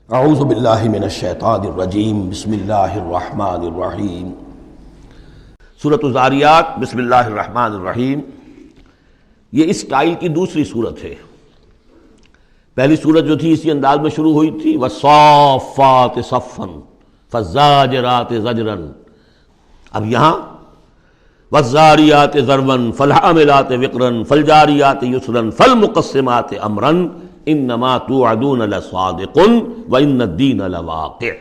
اعوذ باللہ من الشیطان الرجیم بسم اللہ الرحمن الرحیم۔ سورۃ الذاریات بسم اللہ الرحمن الرحیم، یہ اس سٹائل کی دوسری صورت ہے۔ پہلی صورت جو تھی اسی انداز میں شروع ہوئی تھی، والصافات صفا فالزاجرات زجرا۔ اب یہاں والذاریات ذروا فالحاملات وقرا فالجاریات یسرا فالمقسمات امرا انما توعدون لصادق وان الدین لواقع۔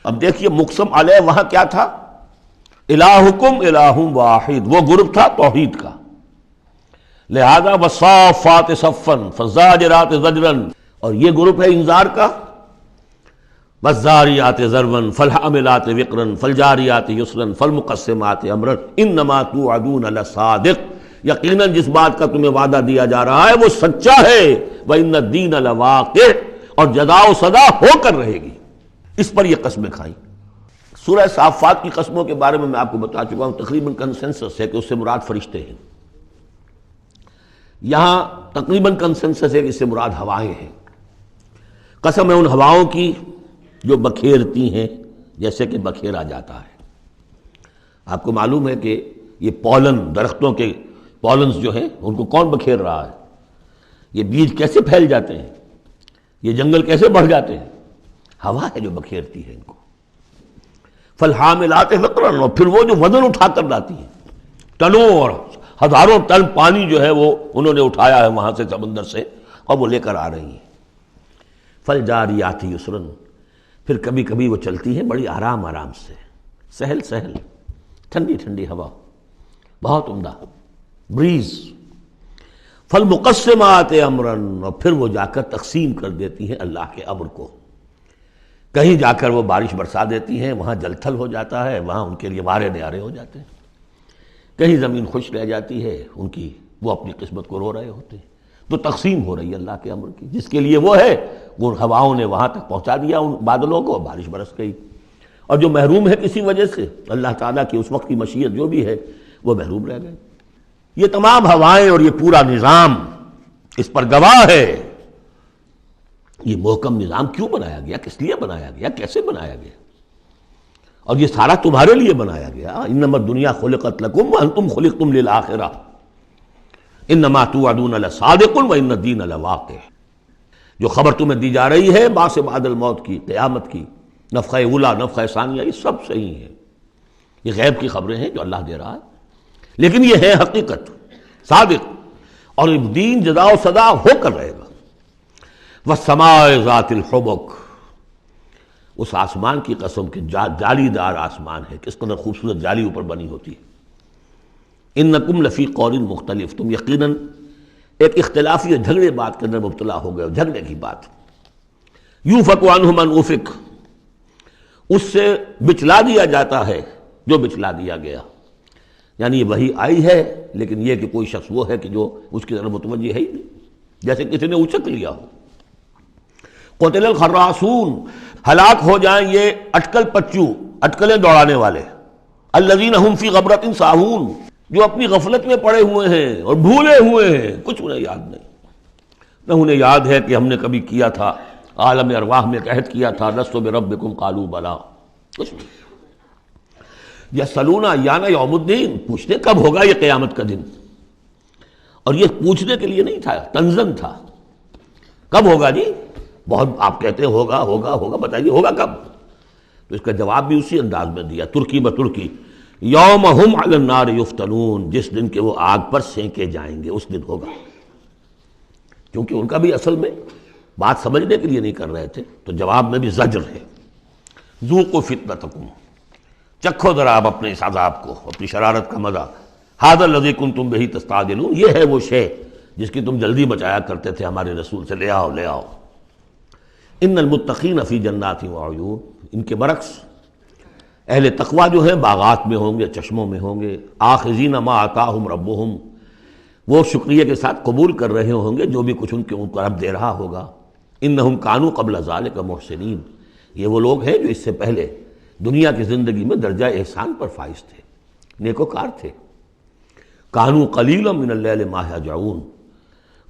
اب دیکھیے مقسم علیہ وہاں کیا تھا؟ الہکم الہ واحد، وہ گروپ تھا توحید کا، لہذا والصافات صفا فالزاجرات زجرا، اور یہ گروپ ہے انذار کا، والذاریات ذروا فالحاملات وقرا فالجاریات یسرا فالمقسمات امرا انما توعدون لصادق، یقیناً جس بات کا تمہیں وعدہ دیا جا رہا ہے وہ سچا ہے، وَإِنَّ الدِّينَ لَوَاقِعٌ، اور جزا و سزا ہو کر رہے گی۔ اس پر یہ قسمیں کھائیں۔ سورہ صافات کی قسموں کے بارے میں آپ کو بتا چکا ہوں، تقریباً کنسنسس ہے کہ اس سے مراد فرشتے ہیں۔ یہاں تقریباً کنسنسس ہے کہ اس سے مراد ہوائیں ہیں۔ قسم ہے ان ہواؤں کی جو بکھیرتی ہیں جیسے کہ بکھیرا جاتا ہے۔ آپ کو معلوم ہے کہ یہ پولن، درختوں کے پولنز جو ہیں ان کو کون بکھیر رہا ہے؟ یہ بیج کیسے پھیل جاتے ہیں، یہ جنگل کیسے بڑھ جاتے ہیں؟ ہوا ہے جو بکھیرتی ہے ان کو۔ فالحاملات وقرا، اور پھر وہ جو وزن اٹھا کر لاتی ہیں، ٹنوں اور ہزاروں ٹن پانی جو ہے وہ انہوں نے اٹھایا ہے وہاں سے سمندر سے، اور وہ لے کر آ رہی ہیں۔ فالجاریات یسرا، پھر کبھی کبھی وہ چلتی ہیں بڑی آرام آرام سے، سہل سہل، ٹھنڈی ٹھنڈی ہوا، بہت عمدہ بریز۔ فالمقسمات امرا، اور پھر وہ جا کر تقسیم کر دیتی ہیں اللہ کے امر کو، کہیں جا کر وہ بارش برسا دیتی ہیں، وہاں جل تھل ہو جاتا ہے، وہاں ان کے لیے مارے نیارے ہو جاتے ہیں، کہیں زمین خشک رہ جاتی ہے ان کی، وہ اپنی قسمت کو رو رہے ہوتے ہیں۔ تو تقسیم ہو رہی ہے اللہ کے امر کی، جس کے لیے وہ ہے وہ ہوائوں نے وہاں تک پہنچا دیا ان بادلوں کو، بارش برس گئی، اور جو محروم ہے کسی وجہ سے اللہ تعالیٰ کی اس وقت کی مشیت جو بھی ہے وہ محروم رہ گئے۔ یہ تمام ہوائیں اور یہ پورا نظام اس پر گواہ ہے۔ یہ محکم نظام کیوں بنایا گیا، کس لیے بنایا گیا، کیسے بنایا گیا، اور یہ سارا تمہارے لیے بنایا گیا۔ انما الدنیا خلقت لکم وانتم خلقتم للآخرہ انما توعدون لصادق وان الدین لواقع۔ جو خبر تمہیں دی جا رہی ہے بعث بعد الموت کی، قیامت کی، نفخہ اولیٰ، نفخہ ثانیہ، یہ سب صحیح ہے، یہ غیب کی خبریں ہیں جو اللہ دے رہا ہے، لیکن یہ ہے حقیقت، صادق، اور دین جزا و سزا ہو کر رہے گا۔ والسماء ذات الحبک، اس آسمان کی قسم کہ جالی دار آسمان ہے، کس قدر خوبصورت جالی اوپر بنی ہوتی ہے۔ انکم لفی قول مختلف، تم یقیناً ایک اختلافی جھگڑے بات کے اندر مبتلا ہو گئے، جھگڑے کی بات۔ یوفک عنہ من افک، اس سے بچلا دیا جاتا ہے جو بچلا دیا گیا، یعنی یہ وحی آئی ہے لیکن یہ کہ کوئی شخص وہ ہے کہ جو اس کی طرف متوجہ ہے ہی نہیں، جیسے کسی نے اچک لیا ہو۔ قتل الخراصون، ہلاک ہو جائیں یہ اٹکل پچو، اٹکلیں دوڑانے والے، الذین هم فی غمرۃ ساہون، جو اپنی غفلت میں پڑے ہوئے ہیں اور بھولے ہوئے ہیں، کچھ انہیں یاد نہیں۔ نہ انہیں یاد ہے کہ ہم نے کبھی کیا تھا، عالم ارواح میں عہد کیا تھا، لست بربکم قالوا بلا، کچھ نہیں۔ یسألون ایان یوم الدین، پوچھتے کب ہوگا یہ قیامت کا دن، اور یہ پوچھنے کے لیے نہیں تھا، تنزن تھا، کب ہوگا جی؟ بہت آپ کہتے ہیں ہوگا ہوگا ہوگا، بتائیے ہوگا کب؟ تو اس کا جواب بھی اسی انداز میں دیا، ترکی بترکی، یوم ہم علی النار یفتنون، جس دن کہ وہ آگ پر سینکے جائیں گے، اس دن ہوگا۔ کیونکہ ان کا بھی اصل میں بات سمجھنے کے لیے نہیں کر رہے تھے، تو جواب میں بھی زجر ہے۔ ذوقوا فتنتکم، چکھو ذرا آپ اپنے اس عذاب کو، اپنی شرارت کا مزہ۔ ھذا الذی کنتم بہ تستعجلون، یہ ہے وہ شے جس کی تم جلدی بچایا کرتے تھے ہمارے رسول سے، لے آؤ لے آؤ۔ ان المتقین فی جنات وعیون، ان کے برعکس اہل تقویٰ جو ہیں باغات میں ہوں گے، چشموں میں ہوں گے، آخذین ما آتاہم ربہم، وہ شکریہ کے ساتھ قبول کر رہے ہوں گے جو بھی کچھ ان کو رب دے رہا ہوگا۔ انہم کانوا قبل ذلک محسنین، یہ وہ لوگ ہیں جو اس سے پہلے دنیا کی زندگی میں درجہ احسان پر فائز تھے، نیکوکار تھے۔ کانوا قلیلا من اللیل ما یہجعون،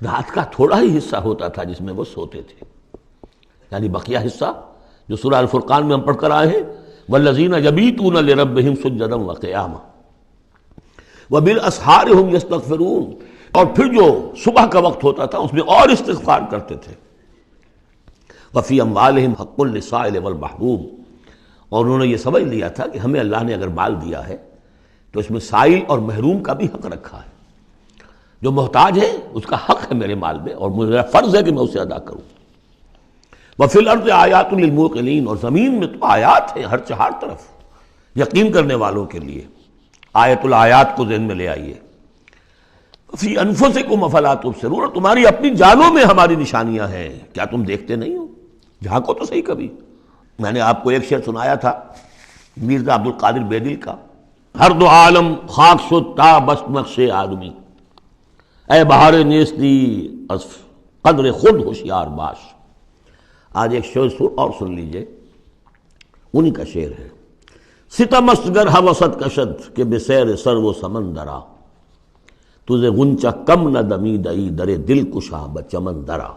رات کا تھوڑا ہی حصہ ہوتا تھا جس میں وہ سوتے تھے، یعنی بقیہ حصہ جو سورہ الفرقان میں ہم پڑھ کر آئے ہیں، والذین یبیتون لربہم سجدا وقیاما وبالاسحار ہم یستغفرون، اور پھر جو صبح کا وقت ہوتا تھا اس میں اور استغفار کرتے تھے۔ وفی اموالہم حق للسائل والمحروم، اور انہوں نے یہ سمجھ لیا تھا کہ ہمیں اللہ نے اگر مال دیا ہے تو اس میں سائل اور محروم کا بھی حق رکھا ہے، جو محتاج ہے اس کا حق ہے میرے مال میں، اور میرا فرض ہے کہ میں اسے ادا کروں۔ وفی الارض آیات للموقنین، اور زمین میں تو آیات ہیں ہر طرف یقین کرنے والوں کے لیے۔ آیت الآیات کو ذہن میں لے آئیے۔ فی انفسکم افلا تبصرون، اور تمہاری اپنی جانوں میں ہماری نشانیاں ہیں، کیا تم دیکھتے نہیں ہو؟ جھانکو تو صحیح کبھی۔ میں نے آپ کو ایک شعر سنایا تھا مرزا عبد القادر بیدل کا، ہر دو عالم خاک شد تا بس نقش آدمی، اے بہار نیستی از قدر خود ہوشیار باش۔ آج ایک شعر اور سن لیجئے، انہی کا شعر ہے۔ ستم است گر ہوست کشد کہ بسیر سر و سمندرا، تجھے غنچہ کم نہ دمیدئی در دل کشا بچمن درا۔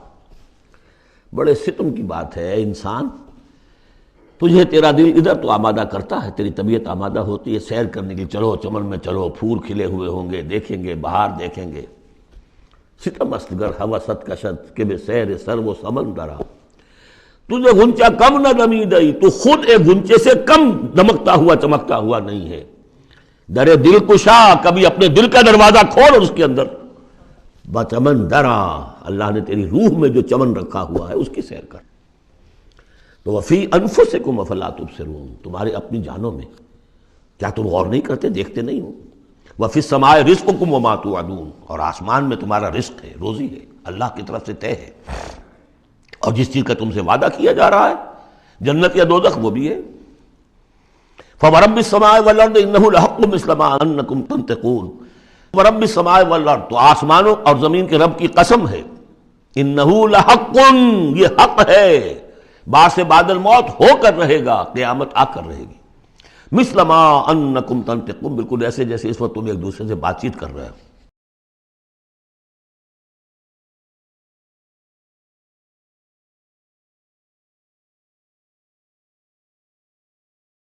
بڑے ستم کی بات ہے، اے انسان، تجھے تیرا دل ادھر تو آمادہ کرتا ہے، تیری طبیعت آمادہ ہوتی ہے سیر کرنے کے لیے، چلو چمن میں چلو، پھول کھلے ہوئے ہوں گے دیکھیں گے، بہار دیکھیں گے۔ ستم است گر ہوست کشد کہ بسیر سر و سمندرا، تجھے غنچہ کم نہ دمیدئی، تو خود ایک غنچے سے کم دمکتا ہوا چمکتا ہوا نہیں ہے۔ در دل کشا، کبھی اپنے دل کا دروازہ کھول اور اس کے اندر بچمن درا، اللہ نے تیری روح میں جو چمن رکھا ہوا ہے اس کی سیر کر۔ تو وفی انفسکم افلا تبصرون، تمہارے اپنی جانوں میں کیا تم غور نہیں کرتے، دیکھتے نہیں ہو؟ وفی السماء رزقکم وما توعدون، اور آسمان میں تمہارا رزق ہے، روزی ہے، اللہ کی طرف سے طے ہے، اور جس چیز کا تم سے وعدہ کیا جا رہا ہے جنت یا دوزخ وہ بھی ہے۔ فورب السماء والارض انہ لحق مثل ما انکم تنطقون، ورب السماء والارض، تو آسمانوں اور زمین کے رب کی قسم ہے، انہ لحق، یہ حق ہے، بعث بعد الموت ہو کر رہے گا، قیامت آ کر رہے گی، مثل ما انکم تنطقون، بالکل ایسے جیسے اس وقت تم ایک دوسرے سے بات چیت کر رہے ہو۔